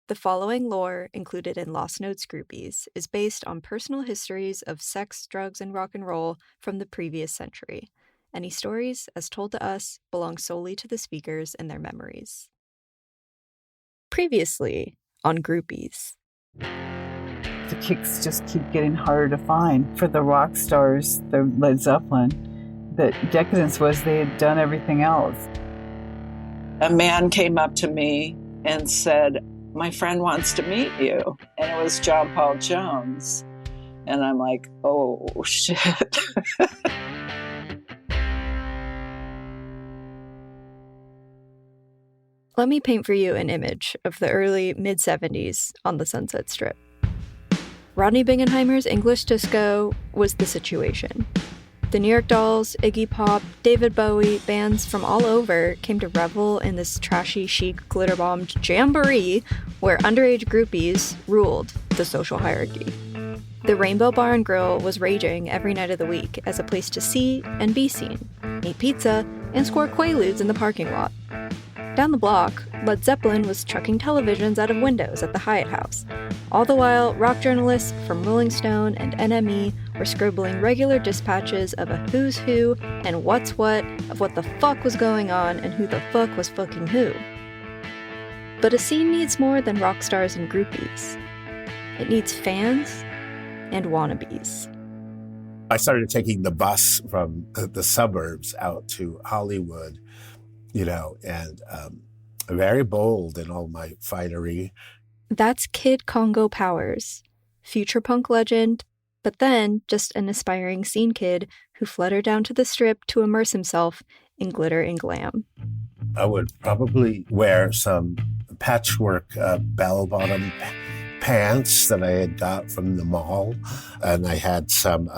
The following lore, included in Lost Notes Groupies, is based on personal histories of sex, drugs, and rock and roll from the previous century. Any stories, as told to us, belong solely to the speakers and their memories. Previously on Groupies. The kicks just keep getting harder to find. For the rock stars, the Led Zeppelin, the decadence was they had done everything else. A man came up to me and said, "My friend wants to meet you." And it was John Paul Jones. And I'm like, oh, shit. Let me paint for you an image of the early mid-70s on the Sunset Strip. Rodney Bingenheimer's English disco was the situation. The New York Dolls, Iggy Pop, David Bowie, bands from all over came to revel in this trashy, chic, glitter-bombed jamboree where underage groupies ruled the social hierarchy. The Rainbow Bar and Grill was raging every night of the week as a place to see and be seen, eat pizza, and score Quaaludes in the parking lot. Down the block, Led Zeppelin was chucking televisions out of windows at the Hyatt House. All the while, rock journalists from Rolling Stone and NME were scribbling regular dispatches of a who's who and what's what of what the fuck was going on and who the fuck was fucking who. But a scene needs more than rock stars and groupies. It needs fans and wannabes. I started taking the bus from the suburbs out to Hollywood, and very bold in all my finery. That's Kid Congo Powers, future punk legend, but then just an aspiring scene kid who fluttered down to the Strip to immerse himself in glitter and glam. I would probably wear some patchwork bell-bottom pants that I had got from the mall, and I had some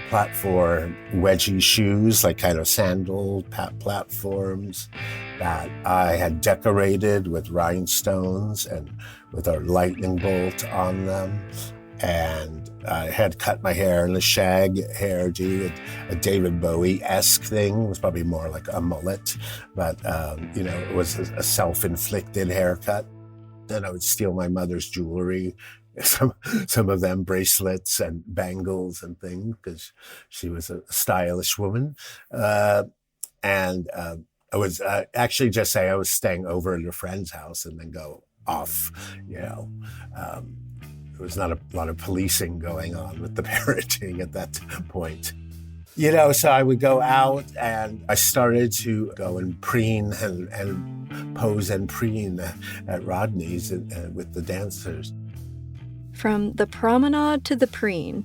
platform wedgie shoes, like kind of sandal platforms that I had decorated with rhinestones and with a lightning bolt on them. And I had cut my hair in a shag hairdo, a David Bowie-esque thing. It was probably more like a mullet, but it was a self-inflicted haircut. Then I would steal my mother's jewelry, some of them bracelets and bangles and things, because she was a stylish woman. And I was actually just say I was staying over at a friend's house and then go off, There was not a lot of policing going on with the parenting at that point. So I would go out and I started to go and preen and pose and preen at Rodney's with the dancers. From the promenade to the preen,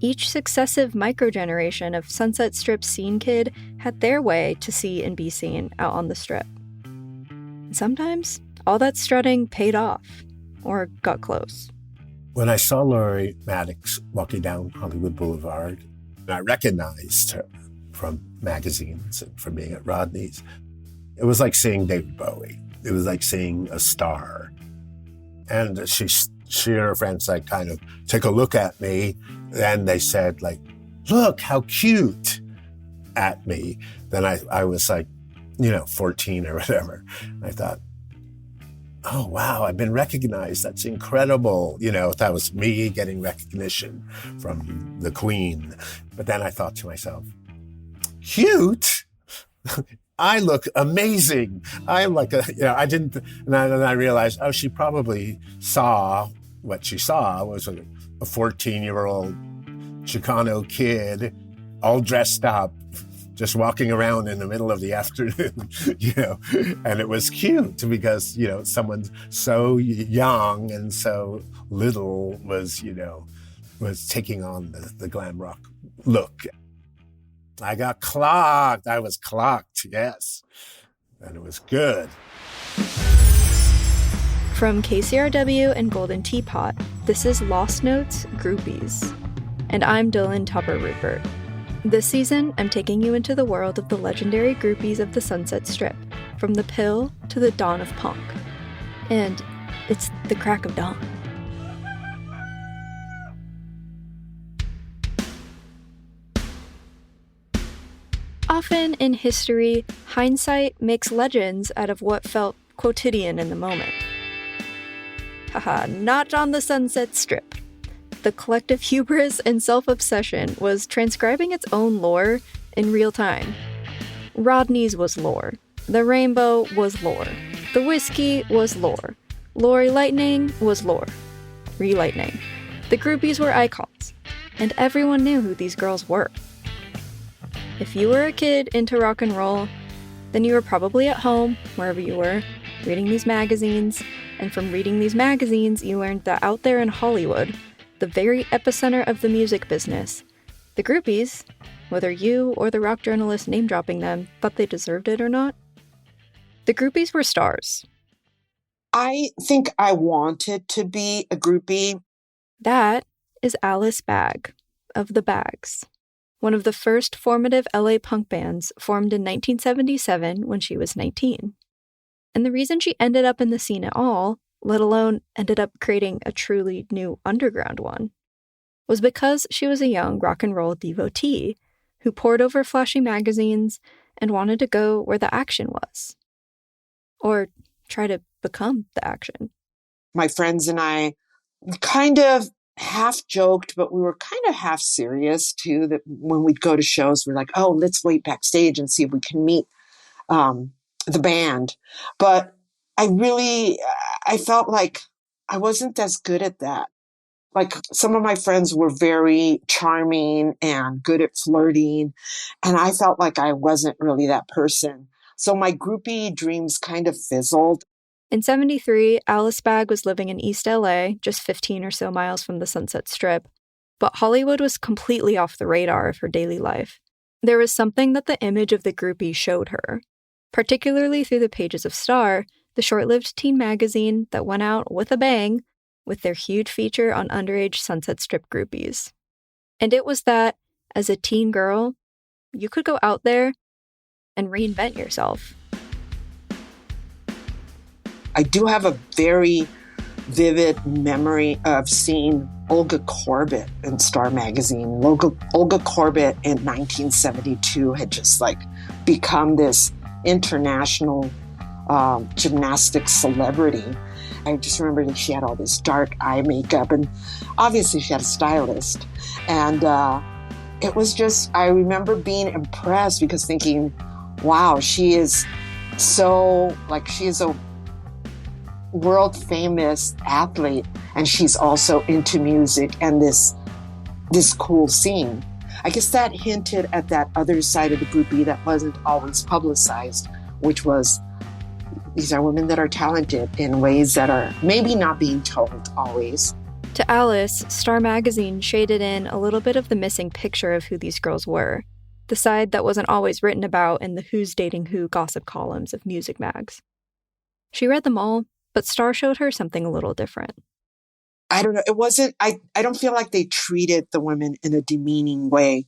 each successive microgeneration of Sunset Strip scene kid had their way to see and be seen out on the Strip. And sometimes all that strutting paid off, or got close. When I saw Laurie Maddox walking down Hollywood Boulevard, I recognized her from magazines and from being at Rodney's. It was like seeing David Bowie. It was like seeing a star. And she and her friends kind of take a look at me. And they said, "Look, how cute," at me. Then I was 14 or whatever. I thought, oh, wow, I've been recognized. That's incredible. That was me getting recognition from the Queen. But then I thought to myself, cute? I look amazing. I'm I didn't, and then I realized, she probably saw what she saw was a 14-year-old Chicano kid all dressed up, just walking around in the middle of the afternoon, and it was cute because, someone so young and so little was taking on the glam rock look. I got clocked. I was clocked, yes. And it was good. From KCRW and Golden Teapot, this is Lost Notes Groupies. And I'm Dylan Tupper-Rupert. This season, I'm taking you into the world of the legendary groupies of the Sunset Strip, from the pill to the dawn of punk. And it's the crack of dawn. Often in history, hindsight makes legends out of what felt quotidian in the moment. Haha, not on the Sunset Strip. The collective hubris and self-obsession was transcribing its own lore in real time. Rodney's was lore. The rainbow was lore. The whiskey was lore. Lori Lightning was lore. Re-lightning. The groupies were icons, and everyone knew who these girls were. If you were a kid into rock and roll, then you were probably at home, wherever you were, reading these magazines, and from reading these magazines, you learned that out there in Hollywood, the very epicenter of the music business, the groupies, whether you or the rock journalist name-dropping them thought they deserved it or not, the groupies were stars. I think I wanted to be a groupie. That is Alice Bagg of The Baggs, one of the first formative LA punk bands formed in 1977 when she was 19. And the reason she ended up in the scene at all, let alone ended up creating a truly new underground one, was because she was a young rock and roll devotee who pored over flashy magazines and wanted to go where the action was. Or try to become the action. My friends and I kind of half joked, but we were kind of half serious too, that when we'd go to shows, we're like, oh, let's wait backstage and see if we can meet the band. But I felt like I wasn't as good at that. Like some of my friends were very charming and good at flirting, and I felt like I wasn't really that person. So my groupie dreams kind of fizzled. In 73, Alice Bagg was living in East LA, just 15 or so miles from the Sunset Strip, but Hollywood was completely off the radar of her daily life. There was something that the image of the groupie showed her, particularly through the pages of Star, the short-lived teen magazine that went out with a bang with their huge feature on underage Sunset Strip groupies. And it was that, as a teen girl, you could go out there and reinvent yourself. I do have a very vivid memory of seeing Olga Korbut in Star magazine. Olga Korbut in 1972 had just become this international gymnastics celebrity. I just remember that she had all this dark eye makeup, and obviously she had a stylist. And it was just, I remember being impressed because thinking, wow, she is so, she is a world famous athlete, and she's also into music and this cool scene. I guess that hinted at that other side of the groupie that wasn't always publicized, which was these are women that are talented in ways that are maybe not being told always. To Alice, Star magazine shaded in a little bit of the missing picture of who these girls were, the side that wasn't always written about in the who's dating who gossip columns of music mags. She read them all, but Star showed her something a little different. I don't know. It wasn't, I don't feel like they treated the women in a demeaning way.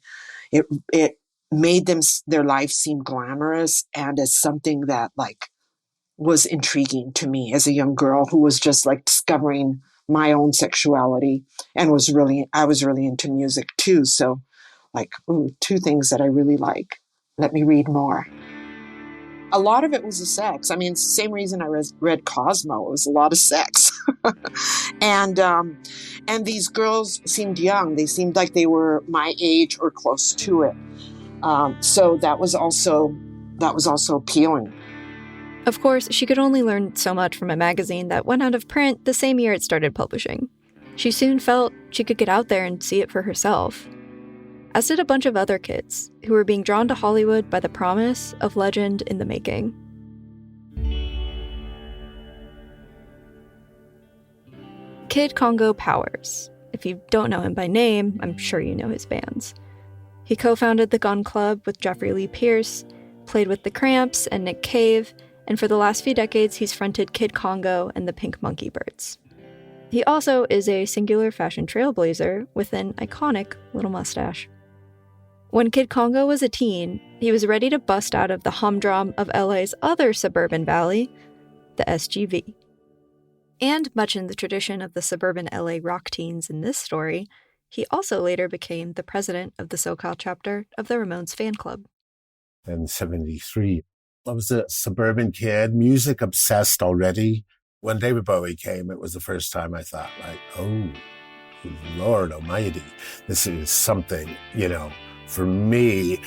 It made their life seem glamorous and as something that was intriguing to me as a young girl who was just discovering my own sexuality and I was really into music too. So two things that I really like. Let me read more. A lot of it was the sex. I mean, it's the same reason I read Cosmo. It was a lot of sex. And these girls seemed young. They seemed like they were my age or close to it. So that was also appealing. Of course, she could only learn so much from a magazine that went out of print the same year it started publishing. She soon felt she could get out there and see it for herself. As did a bunch of other kids who were being drawn to Hollywood by the promise of legend in the making. Kid Congo Powers. If you don't know him by name, I'm sure you know his bands. He co-founded the Gun Club with Jeffrey Lee Pierce, played with the Cramps and Nick Cave, and for the last few decades he's fronted Kid Congo and the Pink Monkey Birds. He also is a singular fashion trailblazer with an iconic little mustache. When Kid Congo was a teen, he was ready to bust out of the humdrum of LA's other suburban valley, the SGV. And much in the tradition of the suburban LA rock teens in this story, he also later became the president of the SoCal chapter of the Ramones fan club. In 73, I was a suburban kid, music obsessed already. When David Bowie came, it was the first time I thought, like, oh, Lord almighty, this is something, for me,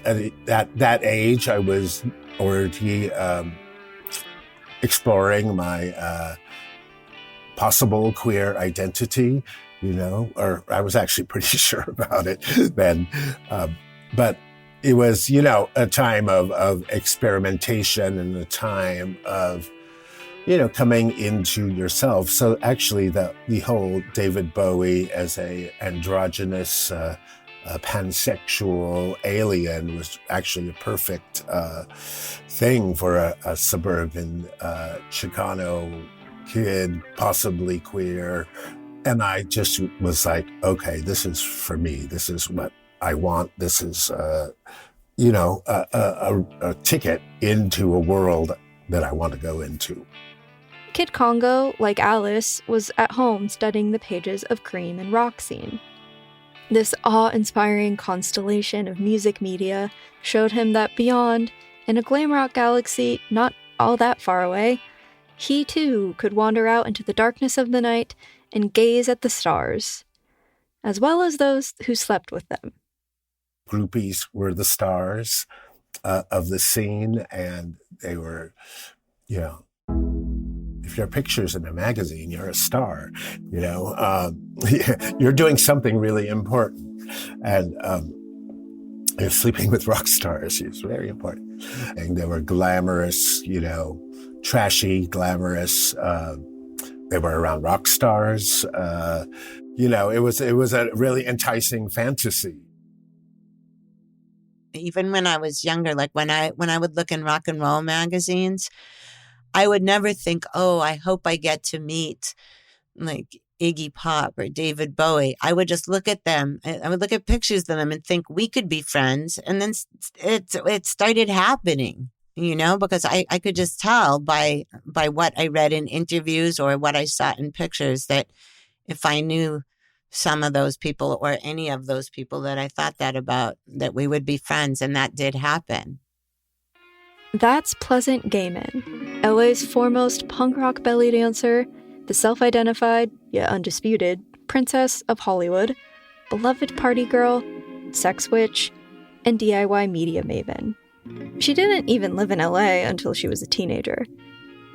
at that age, I was already exploring my possible queer identity, or I was actually pretty sure about it then. But it was, a time of experimentation and a time of, coming into yourself. So actually the whole David Bowie as a androgynous, pansexual alien was actually a perfect thing for a suburban Chicano kid, possibly queer. And I just was like, okay, this is for me. This is what I want. This is, a ticket into a world that I want to go into. Kid Congo, like Alice, was at home studying the pages of Cream and Rock Scene. This awe-inspiring constellation of music media showed him that beyond, in a glam rock galaxy not all that far away, he too could wander out into the darkness of the night and gaze at the stars, as well as those who slept with them. Groupies were the stars of the scene, and they were, if your picture's in a magazine, you're a star, you're doing something really important. And you're sleeping with rock stars is very important. And they were glamorous, trashy, glamorous. They were around rock stars. It was a really enticing fantasy. Even when I was younger, like when I would look in rock and roll magazines, I would never think, oh, I hope I get to meet like Iggy Pop or David Bowie. I would just look at them. I would look at pictures of them and think we could be friends. And then it started happening, because I could just tell by what I read in interviews or what I saw in pictures that if I knew some of those people or any of those people that I thought that about, that we would be friends. And that did happen. That's Pleasant Gehman, LA's foremost punk rock belly dancer, the self-identified, yet undisputed, princess of Hollywood, beloved party girl, sex witch, and DIY media maven. She didn't even live in LA until she was a teenager.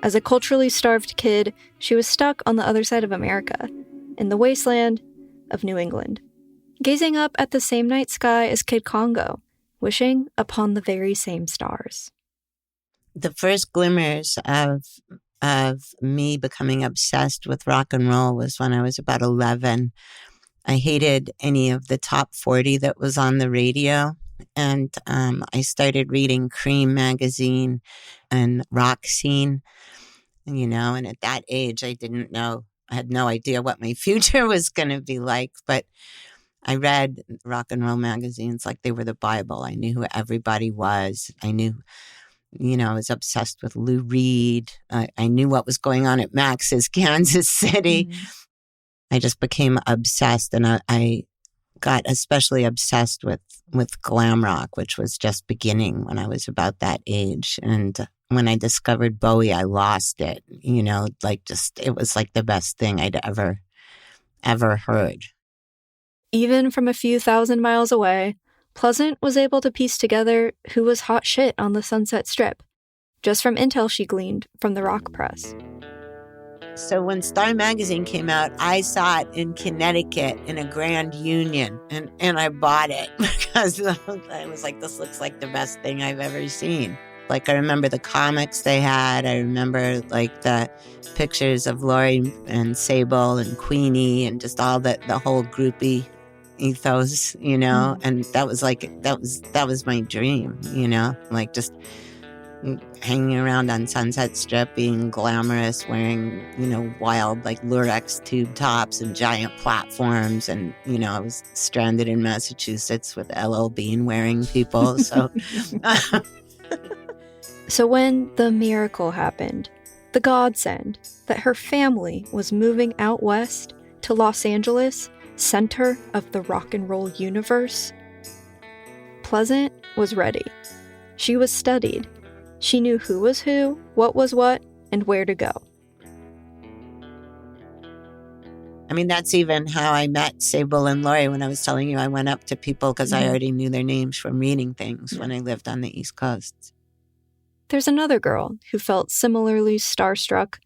As a culturally starved kid, she was stuck on the other side of America, in the wasteland of New England, gazing up at the same night sky as Kid Congo, wishing upon the very same stars. The first glimmers of me becoming obsessed with rock and roll was when I was about 11. I hated any of the top 40 that was on the radio. And I started reading Cream magazine and Rock Scene, and at that age, I had no idea what my future was going to be like. But I read rock and roll magazines like they were the Bible. I knew who everybody was. I knew, I was obsessed with Lou Reed. I knew what was going on at Max's Kansas City. Mm-hmm. I just became obsessed, and I got especially obsessed with glam rock, which was just beginning when I was about that age. And when I discovered Bowie, I lost it, it was like the best thing I'd ever heard. Even from a few thousand miles away, Pleasant was able to piece together who was hot shit on the Sunset Strip, just from intel she gleaned from the rock press. So when Star Magazine came out, I saw it in Connecticut in a Grand Union, and I bought it because I was like, this looks like the best thing I've ever seen. Like, I remember the comics they had. I remember, like, the pictures of Lori and Sable and Queenie and just all the whole groupie ethos, and that was my dream, like just hanging around on Sunset Strip, being glamorous, wearing, wild, like, Lurex tube tops and giant platforms. And, I was stranded in Massachusetts with LL Bean wearing people. So, So when the miracle happened, the godsend that her family was moving out west to Los Angeles, center of the rock and roll universe, Pleasant was ready. She was studied. She knew who was who, what was what, and where to go. I mean, that's even how I met Sable and Lori when I was telling you I went up to people because I already knew their names from reading things when I lived on the East Coast. There's another girl who felt similarly starstruck,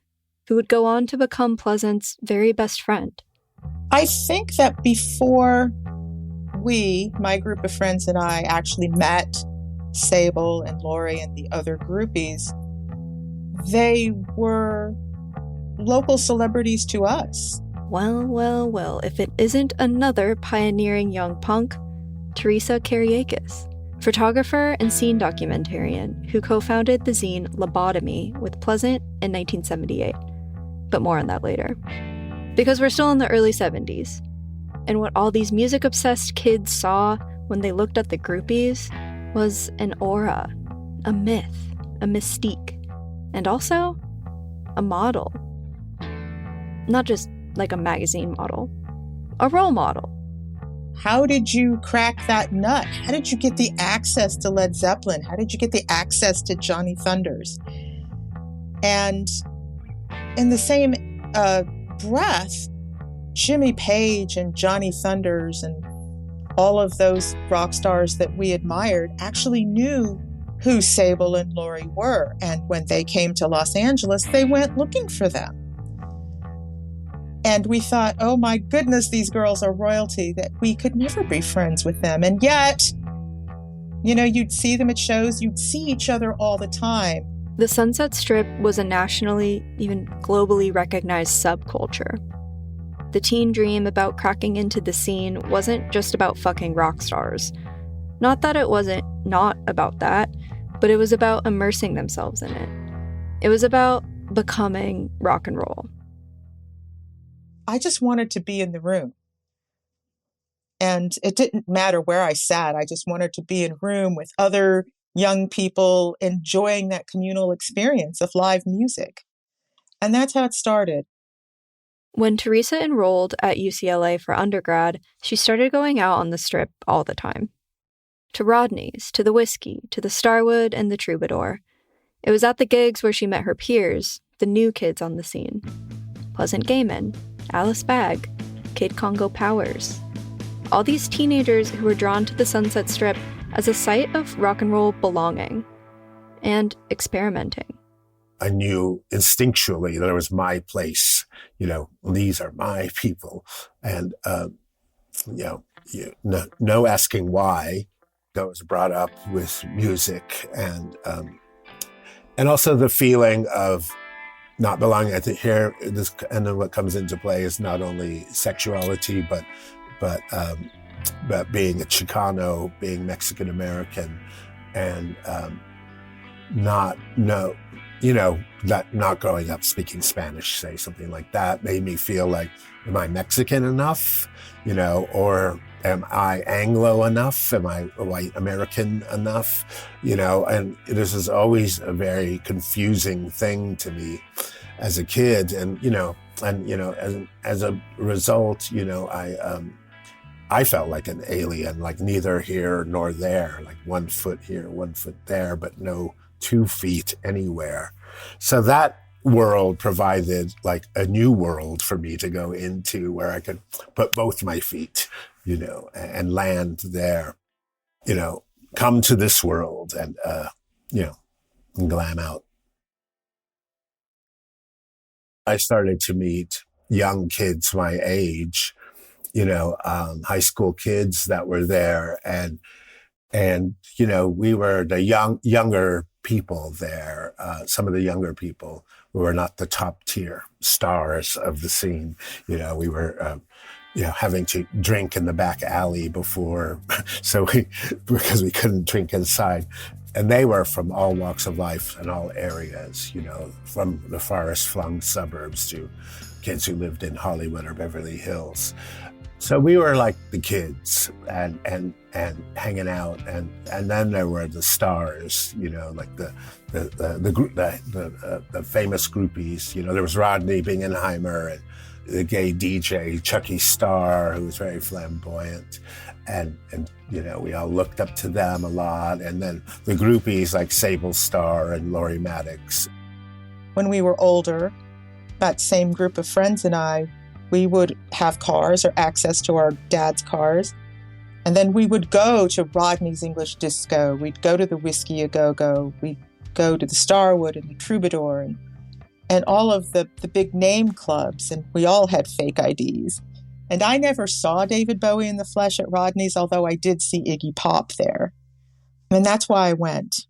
who would go on to become Pleasant's very best friend. I think that before my group of friends and I actually met Sable and Lori and the other groupies, they were local celebrities to us. Well, if it isn't another pioneering young punk, Theresa Kereakas, photographer and scene documentarian who co-founded the zine Lobotomy with Pleasant in 1978. But more on that later. Because we're still in the early 70s, and what all these music-obsessed kids saw when they looked at the groupies was an aura, a myth, a mystique, and also a model. Not just like a magazine model, a role model. How did you crack that nut? How did you get the access to Led Zeppelin? How did you get the access to Johnny Thunders? And in the same breath, Jimmy Page and Johnny Thunders and all of those rock stars that we admired actually knew who Sable and Lori were. And when they came to Los Angeles, they went looking for them. And we thought, oh my goodness, these girls are royalty, that we could never be friends with them. And yet, you'd see them at shows, you'd see each other all the time. The Sunset Strip was a nationally, even globally recognized subculture. The teen dream about cracking into the scene wasn't just about fucking rock stars. Not that it wasn't not about that, but it was about immersing themselves in it. It was about becoming rock and roll. I just wanted to be in the room. And it didn't matter where I sat. I just wanted to be in a room with other young people enjoying that communal experience of live music. And that's how it started. When Theresa enrolled at UCLA for undergrad, she started going out on the Strip all the time. To Rodney's, to the Whiskey, to the Starwood and the Troubadour. It was at the gigs where she met her peers, the new kids on the scene. Pleasant Gehman, Alice Bagg, Kid Congo Powers. All these teenagers who were drawn to the Sunset Strip as a site of rock and roll belonging and experimenting. I knew instinctually that it was my place. These are my people. And, no asking why. I was brought up with music and also the feeling of not belonging. I think here, and then what comes into play is not only sexuality, but being a Chicano, being Mexican American, and not growing up speaking Spanish, say something like that, made me feel like, am I Mexican enough? Or am I Anglo enough? Am I white American enough? And this is always a very confusing thing to me as a kid. And, as a result, I felt like an alien, like neither here nor there, like 1 foot here, 1 foot there, but no 2 feet anywhere. So that world provided like a new world for me to go into where I could put both my feet, and land there, come to this world and, and glam out. I started to meet young kids my age, high school kids that were there. And we were the younger people there, some of the younger people who were not the top tier stars of the scene. We were, having to drink in the back alley before, because we couldn't drink inside. And they were from all walks of life and all areas, from the forest-flung suburbs to kids who lived in Hollywood or Beverly Hills. So we were like the kids and hanging out, and then there were the stars, like the famous groupies. There was Rodney Bingenheimer and the gay DJ Chucky Starr, who was very flamboyant, and we all looked up to them a lot. And then the groupies like Sable Starr and Lori Maddox. when we were older, that same group of friends and I, we would have cars or access to our dad's cars. And then we would go to Rodney's English Disco. We'd go to the Whiskey A Go-Go. We'd go to the Starwood and the Troubadour and all of the big name clubs. And we all had fake IDs. And I never saw David Bowie in the flesh at Rodney's, although I did see Iggy Pop there. And that's why I went.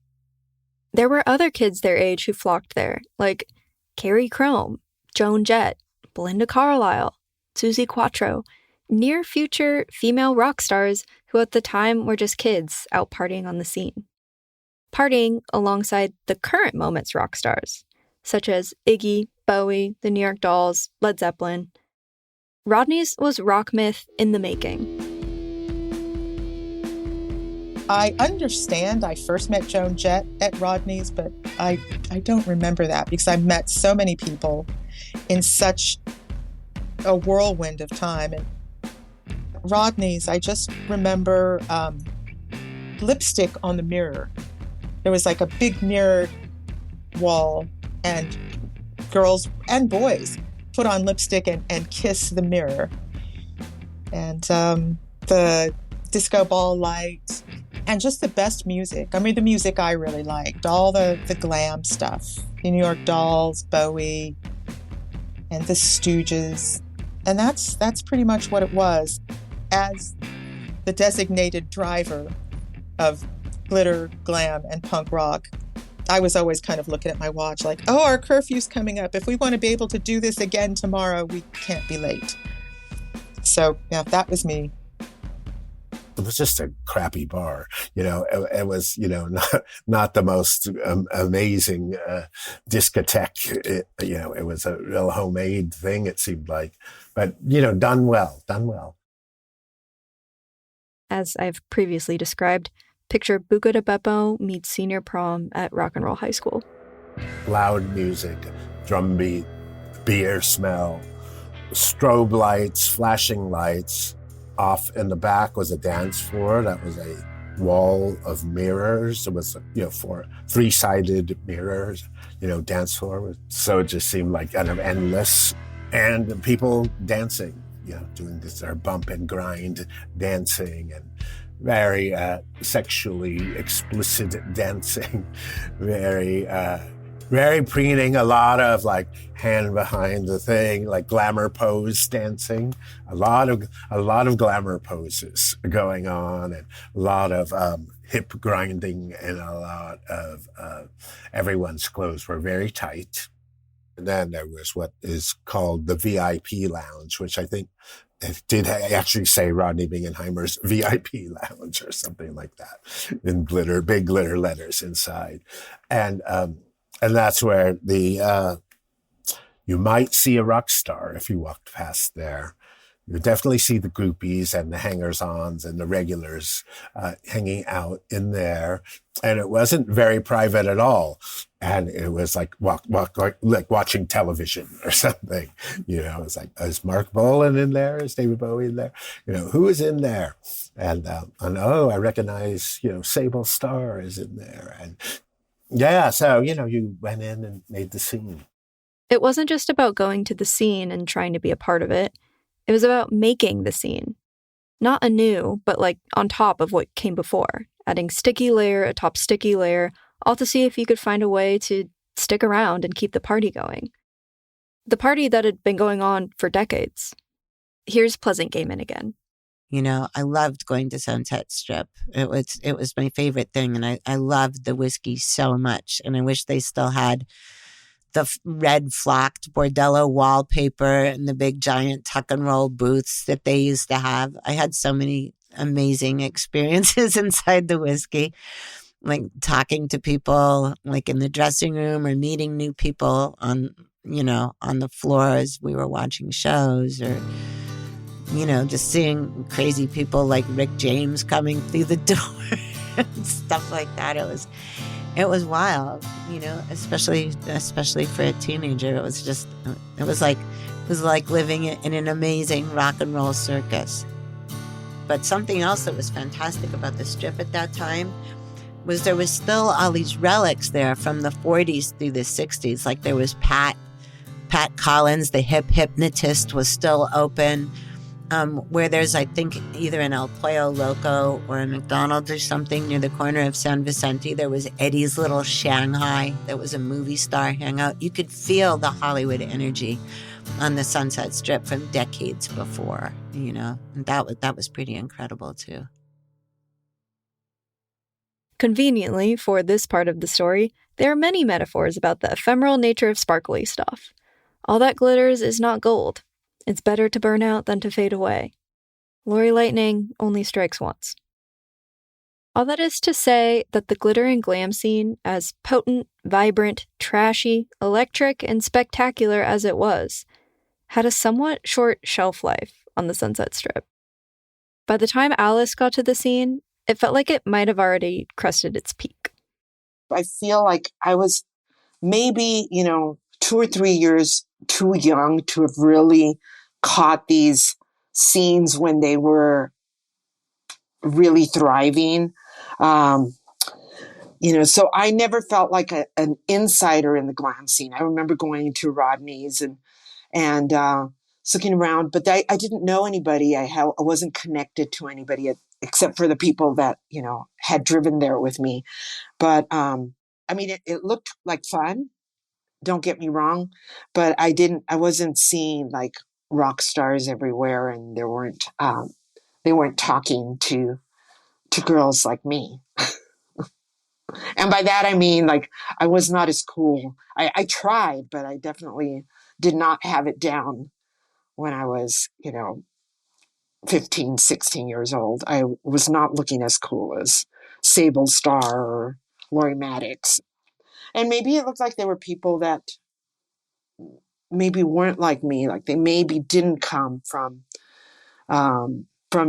There were other kids their age who flocked there, like Carrie Crome, Joan Jett, Belinda Carlisle, Suzi Quatro, near-future female rock stars who at the time were just kids out partying on the scene. Partying alongside the current moment's rock stars, such as Iggy, Bowie, the New York Dolls, Led Zeppelin. Rodney's was rock myth in the making. I understand I first met Joan Jett at Rodney's, but I don't remember that because I met so many people in such a whirlwind of time. And Rodney's, I just remember lipstick on the mirror. There was like a big mirrored wall, and girls and boys put on lipstick and kiss the mirror. And the disco ball lights, and just the best music. I mean, the music I really liked, all the glam stuff, the New York Dolls, Bowie, and the Stooges. And that's pretty much what it was. As the designated driver of glitter, glam, and punk rock, I was always kind of looking at my watch like, oh, our curfew's coming up. If we want to be able to do this again tomorrow, we can't be late. So, yeah, that was me. It was just a crappy bar. It was, not the most amazing discotheque. It was a real homemade thing, it seemed like. But, done well. As I've previously described, picture Buca de Beppo meets senior prom at Rock and Roll High School. Loud music, drum beat, beer smell, strobe lights, flashing lights. Off in the back was a dance floor that was a wall of mirrors. It was, 4 three-sided mirrors, dance floor. So it just seemed like kind of endless. And people dancing, doing this bump and grind dancing and very sexually explicit dancing, very preening, a lot of like hand behind the thing, like glamour pose dancing, a lot of glamour poses going on, and a lot of hip grinding, and a lot of everyone's clothes were very tight. And then there was what is called the VIP lounge, which I think it did actually say Rodney Bingenheimer's VIP lounge or something like that in big glitter letters inside. And that's where you might see a rock star if you walked past there. You definitely see the groupies and the hangers-ons and the regulars hanging out in there. And it wasn't very private at all. And it was like like watching television or something. It was like, is Mark Bolan in there? Is David Bowie in there? Who is in there? And I recognize, Sable Starr is in there. And yeah, so, you went in and made the scene. It wasn't just about going to the scene and trying to be a part of it. It was about making the scene. Not anew, but like on top of what came before, adding sticky layer atop sticky layer, all to see if you could find a way to stick around and keep the party going. The party that had been going on for decades. Here's Pleasant Gehman again. I loved going to Sunset Strip. It was my favorite thing, and I loved the whiskey so much, and I wish they still had the red flocked Bordello wallpaper and the big giant tuck and roll booths that they used to have. I had so many amazing experiences inside the whiskey, like talking to people like in the dressing room or meeting new people on the floor as we were watching shows, or just seeing crazy people like Rick James coming through the door and stuff like that. It was wild, especially for a teenager. It was like living in an amazing rock and roll circus. But something else that was fantastic about the Strip at that time was there was still all these relics there from the 40s through the 60s. Like there was Pat Collins, the hip hypnotist, was still open. Where there's, I think, either an El Pollo Loco or a McDonald's or something near the corner of San Vicente. There was Eddie's Little Shanghai. That was a movie star hangout. You could feel the Hollywood energy on the Sunset Strip from decades before, you know. And that was pretty incredible, too. Conveniently, for this part of the story, there are many metaphors about the ephemeral nature of sparkly stuff. All that glitters is not gold. It's better to burn out than to fade away. Lori Lightning only strikes once. All that is to say that the glitter and glam scene, as potent, vibrant, trashy, electric, and spectacular as it was, had a somewhat short shelf life on the Sunset Strip. By the time Alice got to the scene, it felt like it might have already crested its peak. I feel like I was maybe, 2 or 3 years too young to have really caught these scenes when they were really thriving. So I never felt like an insider in the glam scene. I remember going to Rodney's and looking around, but I didn't know anybody. I wasn't connected to anybody except for the people that, had driven there with me. But, it looked like fun. Don't get me wrong, but I wasn't seeing like rock stars everywhere, and they weren't talking to girls like me. And by that, I mean, like, I was not as cool. I tried, but I definitely did not have it down when I was, 15, 16 years old. I was not looking as cool as Sable Starr or Lori Maddox. And maybe it looked like there were people that maybe weren't like me, like they maybe didn't come from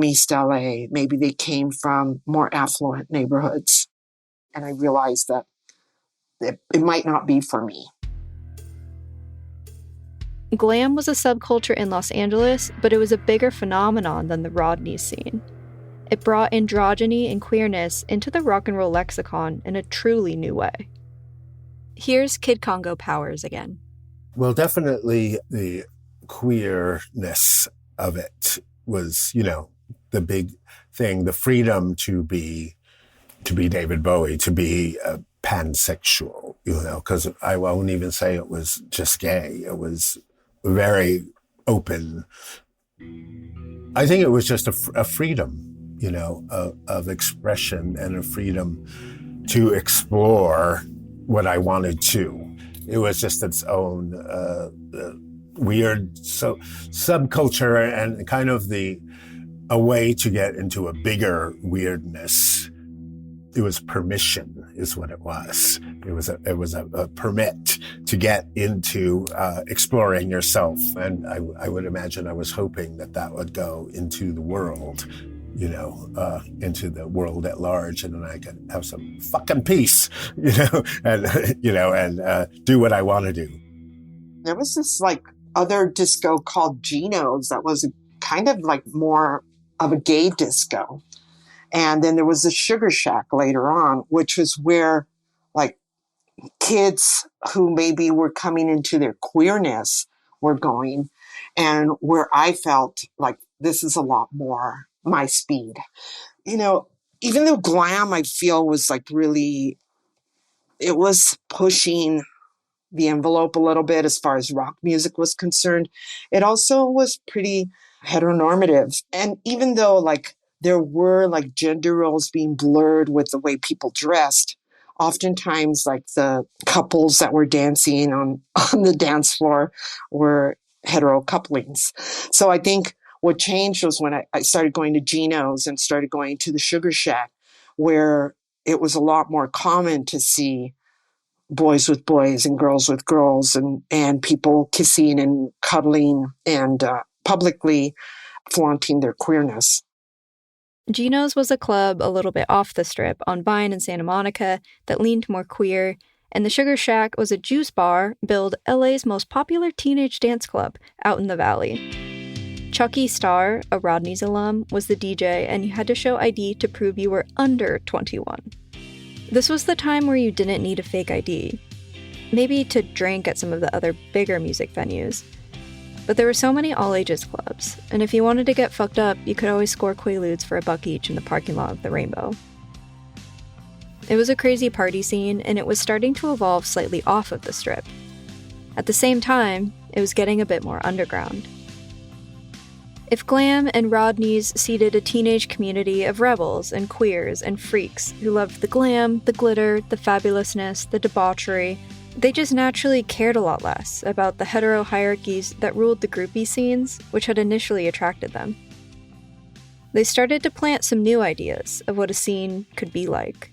East LA. Maybe they came from more affluent neighborhoods. And I realized that it might not be for me. Glam was a subculture in Los Angeles, but it was a bigger phenomenon than the Rodney scene. It brought androgyny and queerness into the rock and roll lexicon in a truly new way. Here's Kid Congo Powers again. Well, definitely the queerness of it was, the big thing, the freedom to be David Bowie, to be pansexual, because I won't even say it was just gay. It was very open. I think it was just a freedom, of expression and a freedom to explore what I wanted to. It was just its own weird subculture and kind of a way to get into a bigger weirdness. It was permission, is what it was. It was a permit to get into exploring yourself, and I would imagine I was hoping that would go into the world. Into the world at large, and then I could have some fucking peace, and do what I want to do. There was this like other disco called Geno's that was kind of like more of a gay disco. And then there was the Sugar Shack later on, which was where like kids who maybe were coming into their queerness were going, and where I felt like this is a lot more my speed. Even though glam, I feel, was like really, it was pushing the envelope a little bit as far as rock music was concerned. It also was pretty heteronormative. And even though like there were like gender roles being blurred with the way people dressed, oftentimes like the couples that were dancing on the dance floor were hetero couplings. So I think what changed was when I started going to Geno's and started going to the Sugar Shack, where it was a lot more common to see boys with boys and girls with girls and people kissing and cuddling and publicly flaunting their queerness. Geno's was a club a little bit off the strip on Vine and Santa Monica that leaned more queer, and the Sugar Shack was a juice bar billed LA's most popular teenage dance club out in the valley. Chucky Starr, a Rodney's alum, was the DJ, and you had to show ID to prove you were under 21. This was the time where you didn't need a fake ID. Maybe to drink at some of the other bigger music venues. But there were so many all-ages clubs, and if you wanted to get fucked up, you could always score Quaaludes for $1 each in the parking lot of the Rainbow. It was a crazy party scene, and it was starting to evolve slightly off of the Strip. At the same time, it was getting a bit more underground. If Glam and Rodney's seeded a teenage community of rebels and queers and freaks who loved the glam, the glitter, the fabulousness, the debauchery, they just naturally cared a lot less about the hetero hierarchies that ruled the groupie scenes, which had initially attracted them. They started to plant some new ideas of what a scene could be like.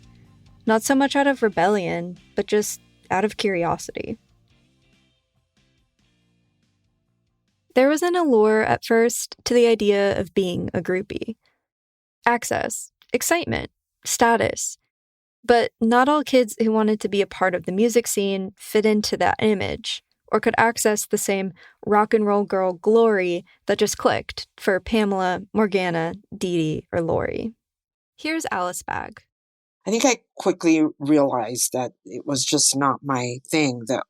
Not so much out of rebellion, but just out of curiosity. There was an allure at first to the idea of being a groupie. Access, excitement, status. But not all kids who wanted to be a part of the music scene fit into that image, or could access the same rock and roll girl glory that just clicked for Pamela, Morgana, Dee Dee, or Lori. Here's Alice Bag. I think I quickly realized that it was just not my thing, that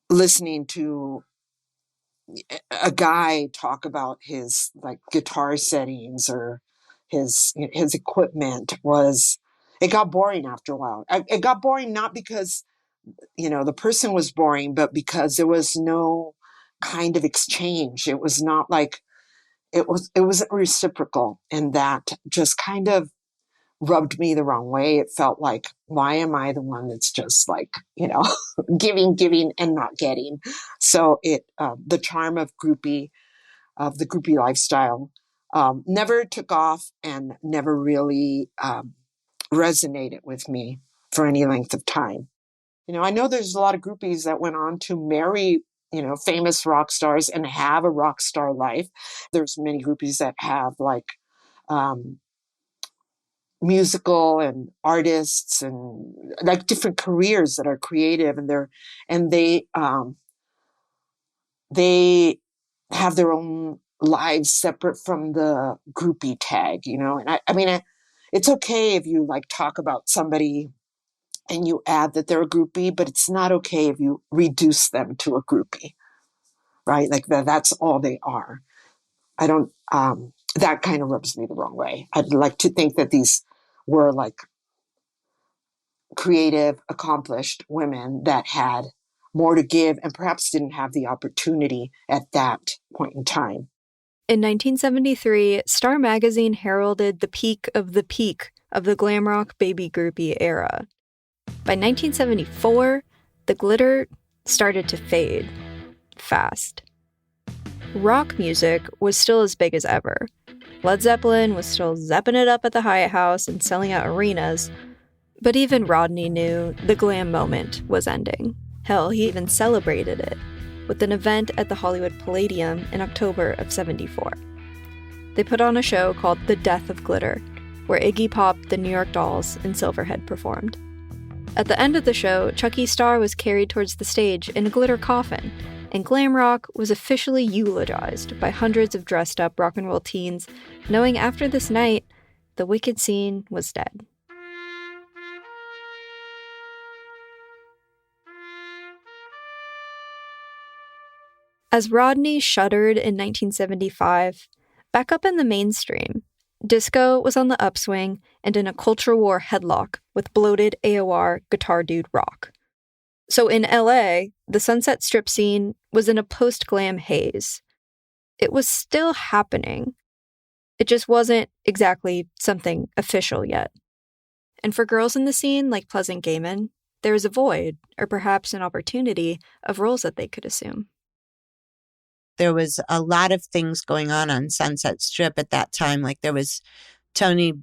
listening to a guy talk about his guitar settings or his equipment it got boring after a while. It got boring not because the person was boring, but because there was no kind of exchange. It was not like it wasn't reciprocal, and that just kind of rubbed me the wrong way. It felt like, why am I the one that's just giving and not getting? So the charm of the groupie lifestyle, never took off and never really resonated with me for any length of time. I know there's a lot of groupies that went on to marry, famous rock stars and have a rock star life. There's many groupies that have musical and artists and different careers that are creative, and they have their own lives separate from the groupie tag, and I mean, it's okay if you talk about somebody and you add that they're a groupie, but it's not okay if you reduce them to a groupie, right? That's all they are. I don't, that kind of rubs me the wrong way. I'd like to think that these were creative, accomplished women that had more to give and perhaps didn't have the opportunity at that point in time. In 1973, Star Magazine heralded the peak of the glam rock baby groupie era. By 1974, the glitter started to fade. Fast. Rock music was still as big as ever. Led Zeppelin was still zepping it up at the Hyatt House and selling out arenas. But even Rodney knew the glam moment was ending. Hell, he even celebrated it with an event at the Hollywood Palladium in October of '74. They put on a show called The Death of Glitter, where Iggy Pop, the New York Dolls, and Silverhead performed. At the end of the show, Chucky Starr was carried towards the stage in a glitter coffin, and glam rock was officially eulogized by hundreds of dressed-up rock and roll teens, knowing after this night, the wicked scene was dead. As Rodney shuttered in 1975, back up in the mainstream, disco was on the upswing and in a culture war headlock with bloated AOR guitar dude rock. So in LA, the Sunset Strip scene was in a post-glam haze. It was still happening. It just wasn't exactly something official yet. And for girls in the scene like Pleasant Gehman, there was a void, or perhaps an opportunity, of roles that they could assume. There was a lot of things going on Sunset Strip at that time. There was Tony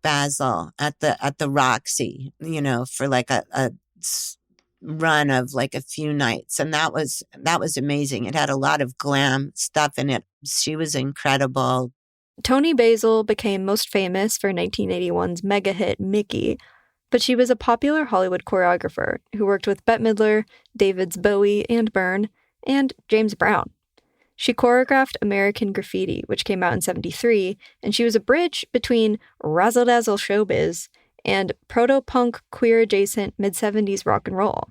Basil at the Roxy, for a run of a few nights, and that was amazing. It had a lot of glam stuff in it. She was incredible. Tony Basil became most famous for 1981's mega hit Mickey, but she was a popular Hollywood choreographer who worked with Bette Midler, David's Bowie and Byrne, and James Brown. She choreographed American Graffiti, which came out in '73, and she was a bridge between razzle-dazzle showbiz and proto-punk, queer-adjacent mid-70s rock and roll.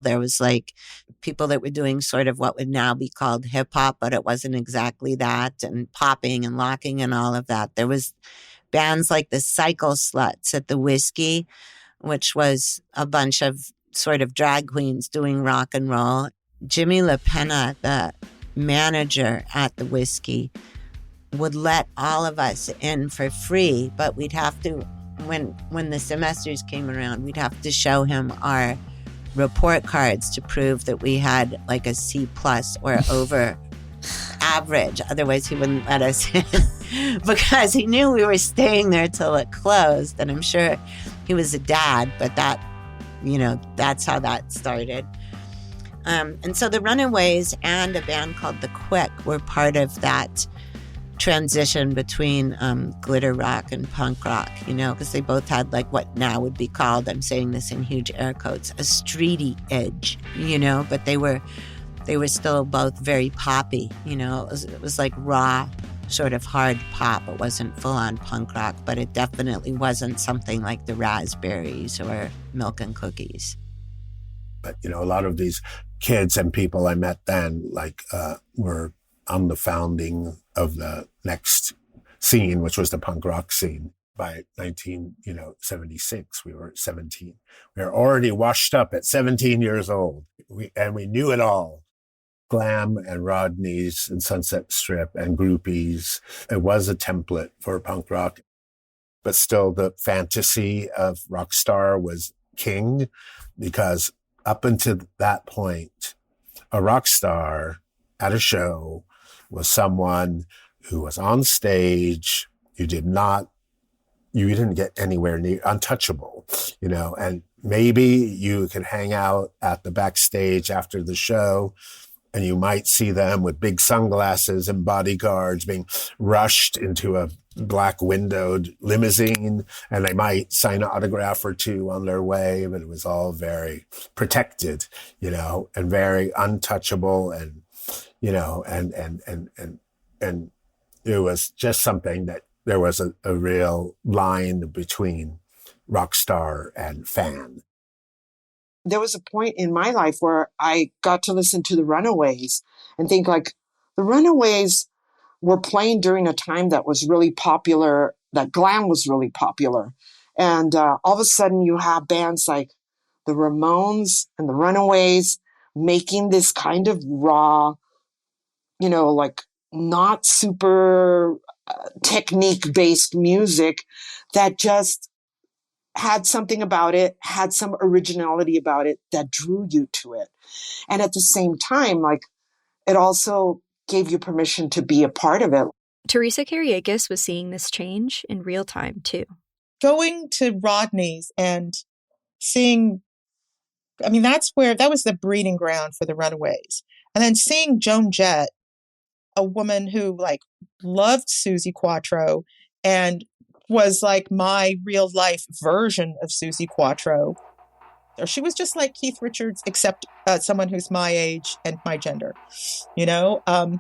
There was like people that were doing sort of what would now be called hip hop, but it wasn't exactly that, and popping and locking and all of that. There was bands like the Cycle Sluts at the Whiskey, which was a bunch of sort of drag queens doing rock and roll. Jimmy LaPena, the manager at the Whiskey, would let all of us in for free, but we'd have to, when the semesters came around, we'd have to show him our report cards to prove that we had like a C+ or over average. Otherwise, he wouldn't let us in because he knew we were staying there till it closed. And I'm sure he was a dad, but that, that's how that started. And so the Runaways and a band called The Quick were part of that transition between glitter rock and punk rock, because they both had like what now would be called, I'm saying this in huge air quotes, a streety edge, but they were still both very poppy, it was like raw, sort of hard pop. It wasn't full-on punk rock, but it definitely wasn't something like the Raspberries or Milk and Cookies. But, a lot of these kids and people I met then, were on the founding of the next scene, which was the punk rock scene. By 1976, we were 17. We were already washed up at 17 years old. We knew it all. Glam and Rodney's and Sunset Strip and Groupies. It was a template for punk rock. But still, the fantasy of rock star was king, because up until that point, a rock star at a show was someone who was on stage. You didn't get anywhere near untouchable, and maybe you could hang out at the backstage after the show, and you might see them with big sunglasses and bodyguards being rushed into a black windowed limousine, and they might sign an autograph or two on their way, but it was all very protected, and very untouchable, and and it was just something that there was a real line between rock star and fan. There was a point in my life where I got to listen to the Runaways and think like the Runaways were playing during a time that was really popular, that glam was really popular. And all of a sudden you have bands like the Ramones and the Runaways making this kind of raw, like not super technique-based music that just had something about it, had some originality about it that drew you to it. And at the same time, like, it also gave you permission to be a part of it. Theresa Kereakas was seeing this change in real time, too. Going to Rodney's and seeing, that was the breeding ground for the Runaways. And then seeing Joan Jett, a woman who loved Suzi Quatro and was like my real life version of Suzi Quatro. Or she was just like Keith Richards, except someone who's my age and my gender, to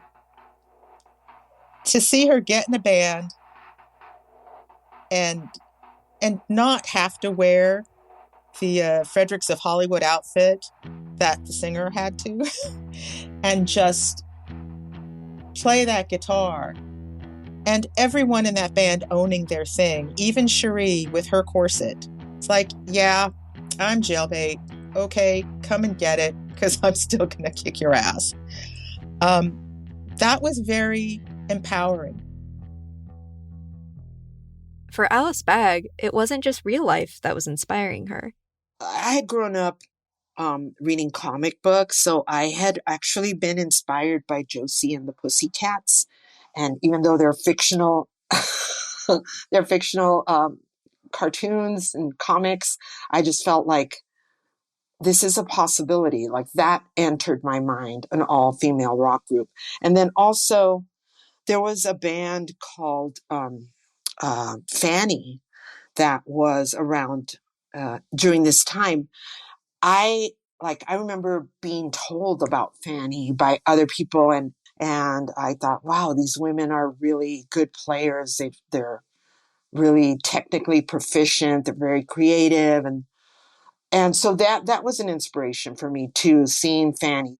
see her get in a band and not have to wear the Fredericks of Hollywood outfit that the singer had to and just play that guitar, and everyone in that band owning their thing, even Cherie with her corset. It's like, yeah, I'm jailbait. Okay, come and get it, because I'm still going to kick your ass. That was very empowering. For Alice Bagg, it wasn't just real life that was inspiring her. I had grown up reading comic books, so I had actually been inspired by Josie and the Pussycats. And even though they're fictional, cartoons and comics, I just felt like this is a possibility. Like, that entered my mind, an all-female rock group. And then also there was a band called Fanny that was around during this time. I remember being told about Fanny by other people, and I thought, wow, these women are really good players. They're really technically proficient. They're very creative. And so that was an inspiration for me too, seeing Fanny.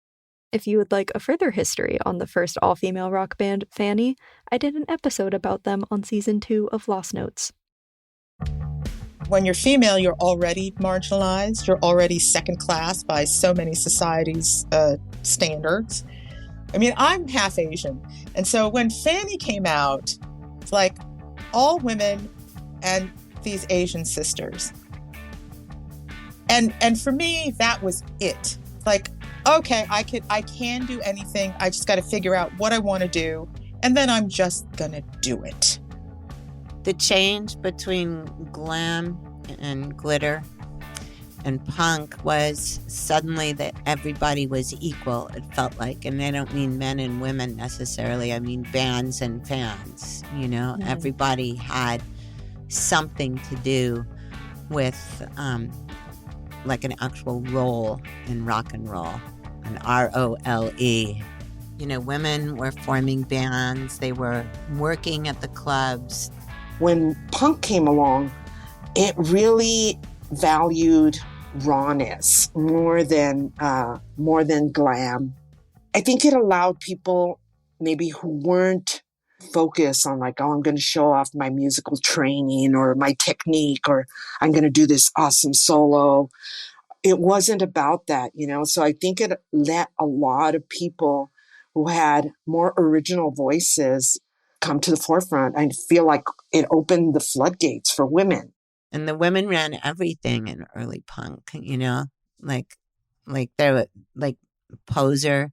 If you would like a further history on the first all-female rock band, Fanny, I did an episode about them on season 2 of Lost Notes. When you're female, you're already marginalized. You're already second class by so many societies' standards. I mean, I'm half Asian. And so when Fanny came out, it's like all women and these Asian sisters. And for me, that was it. Like, okay, I can do anything. I just got to figure out what I want to do. And then I'm just going to do it. The change between glam and glitter and punk was suddenly that everybody was equal, it felt like. And I don't mean men and women necessarily. I mean bands and fans. You know, everybody had something to do with like an actual role in rock and roll, an ROLE. You know, women were forming bands. They were working at the clubs. When punk came along, it really valued rawness more than glam. I think it allowed people maybe who weren't focused on like, oh, I'm going to show off my musical training or my technique, or I'm going to do this awesome solo. It wasn't about that, you know? So I think it let a lot of people who had more original voices come to the forefront. I feel like it opened the floodgates for women. And the women ran everything in early punk, you know, like there were like Poser,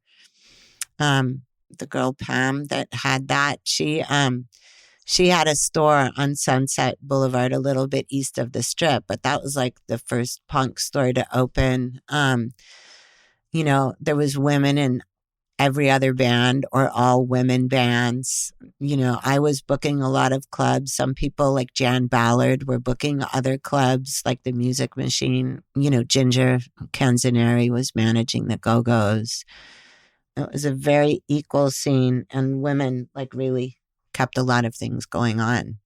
the girl Pam that had that. She had a store on Sunset Boulevard, a little bit east of the Strip, but that was like the first punk store to open. You know, there was women in every other band or all women bands. You know, I was booking a lot of clubs. Some people like Jan Ballard were booking other clubs like the Music Machine. You know, Ginger Canzaneri was managing the Go-Go's. It was a very equal scene, and women like really kept a lot of things going on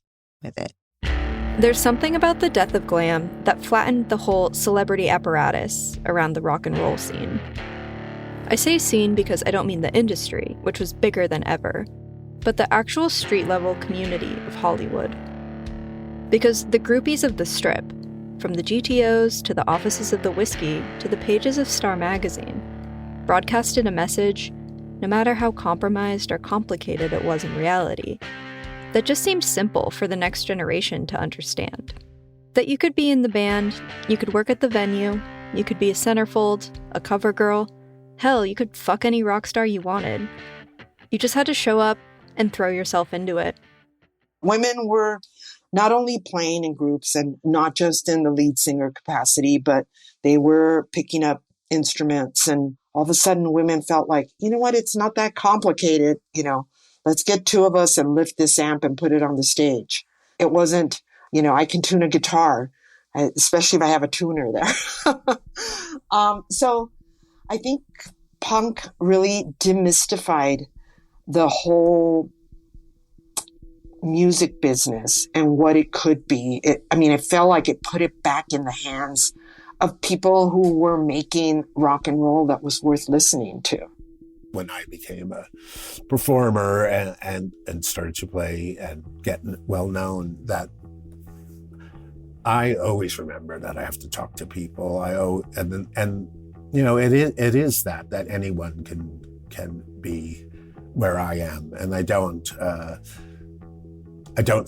with it. There's something about the death of glam that flattened the whole celebrity apparatus around the rock and roll scene. I say scene because I don't mean the industry, which was bigger than ever, but the actual street-level community of Hollywood. Because the groupies of the Strip, from the GTOs to the offices of the Whiskey to the pages of Star Magazine, broadcasted a message, no matter how compromised or complicated it was in reality, that just seemed simple for the next generation to understand. That you could be in the band, you could work at the venue, you could be a centerfold, a cover girl, hell, you could fuck any rock star you wanted. You just had to show up and throw yourself into it. Women were not only playing in groups and not just in the lead singer capacity, but they were picking up instruments, and all of a sudden women felt like, you know what, it's not that complicated, you know, let's get two of us and lift this amp and put it on the stage. It wasn't, you know, I can tune a guitar, especially if I have a tuner there. So I think punk really demystified the whole music business and what it could be. It felt like it put it back in the hands of people who were making rock and roll that was worth listening to. When I became a performer and started to play and get well known, that I always remember that I have to talk to people. And you know, it is that anyone can be where I am, and I don't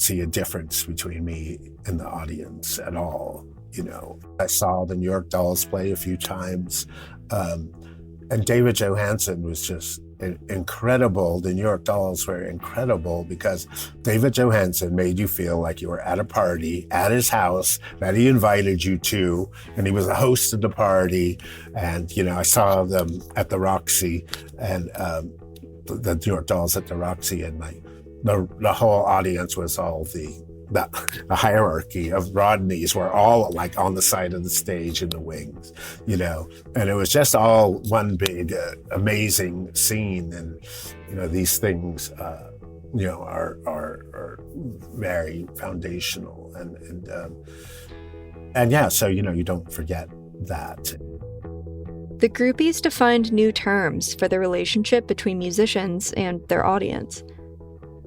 see a difference between me and the audience at all. You know, I saw the New York Dolls play a few times, and David Johansen was just incredible. The New York Dolls were incredible because David Johansen made you feel like you were at a party at his house that he invited you to, and he was the host of the party. And, you know, I saw them at the Roxy, and the New York Dolls at the Roxy, and like the whole audience was all the hierarchy of Rodneys were all like on the side of the stage in the wings, you know, and it was just all one big amazing scene. And, you know, these things are very foundational, and yeah, so you don't forget that. The Groupies defined new terms for the relationship between musicians and their audience.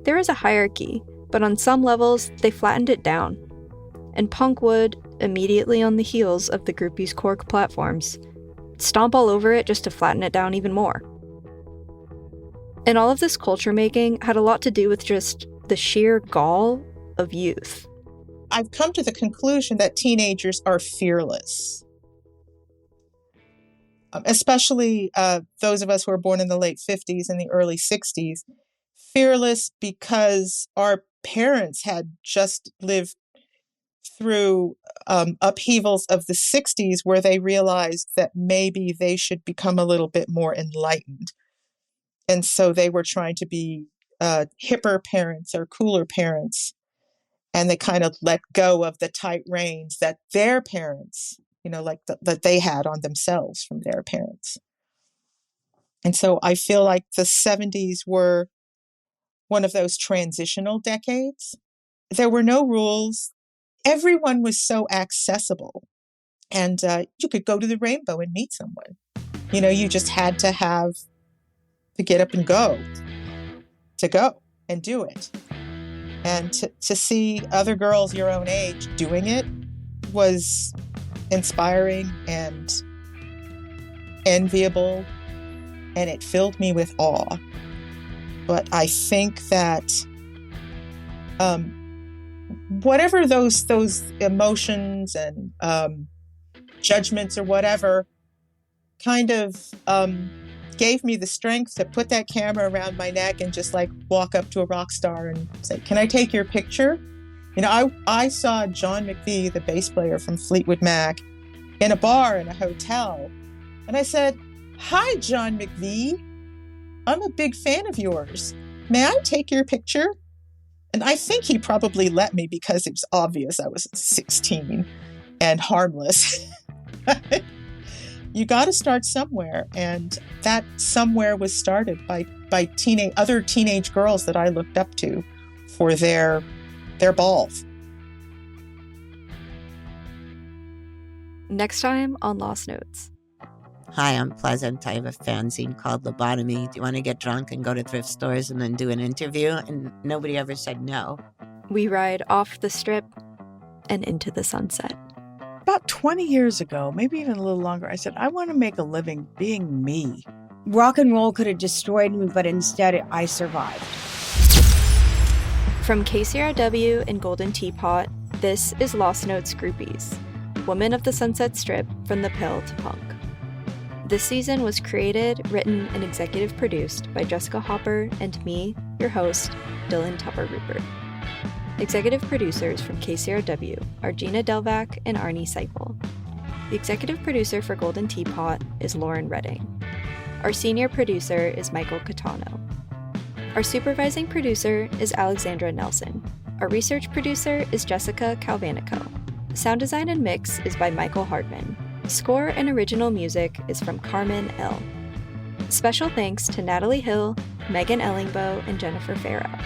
There is a hierarchy, but on some levels, they flattened it down. And punk would, immediately on the heels of the Groupies' cork platforms, stomp all over it just to flatten it down even more. And all of this culture making had a lot to do with just the sheer gall of youth. I've come to the conclusion that teenagers are fearless. Especially those of us who were born in the late 50s and the early 60s, fearless because our parents had just lived through upheavals of the 60s where they realized that maybe they should become a little bit more enlightened. And so they were trying to be hipper parents or cooler parents. And they kind of let go of the tight reins that their parents, that they had on themselves from their parents. And so I feel like the 70s were one of those transitional decades. There were no rules. Everyone was so accessible. And you could go to the Rainbow and meet someone. You just had to have the get up and go and do it. And to see other girls your own age doing it was inspiring and enviable, and it filled me with awe. But I think that whatever those emotions and judgments or whatever kind of gave me the strength to put that camera around my neck and just walk up to a rock star and say, "Can I take your picture?" I saw John McVie, the bass player from Fleetwood Mac, in a bar in a hotel. And I said, "Hi, John McVie. I'm a big fan of yours. May I take your picture?" And I think he probably let me because it was obvious I was 16 and harmless. You got to start somewhere. And that somewhere was started by other teenage girls that I looked up to for their balls. Next time on Lost Notes. Hi, I'm Pleasant. I have a fanzine called Lobotomy. Do you want to get drunk and go to thrift stores and then do an interview? And nobody ever said no. We ride off the strip and into the sunset. About 20 years ago, maybe even a little longer, I said, I want to make a living being me. Rock and roll could have destroyed me, but instead I survived. From KCRW in Golden Teapot, this is Lost Notes Groupies, Women of the Sunset Strip from the Pill to Punk. This season was created, written, and executive produced by Jessica Hopper and me, your host, Dylan Tupper Rupert. Executive producers from KCRW are Gina Delvac and Arnie Seipel. The executive producer for Golden Teapot is Lauren Redding. Our senior producer is Michael Catano. Our supervising producer is Alexandra Nelson. Our research producer is Jessica Calvanico. Sound design and mix is by Michael Hartman. Score and original music is from Carmen L. Special thanks to Natalie Hill, Megan Ellingbo, and Jennifer Farah.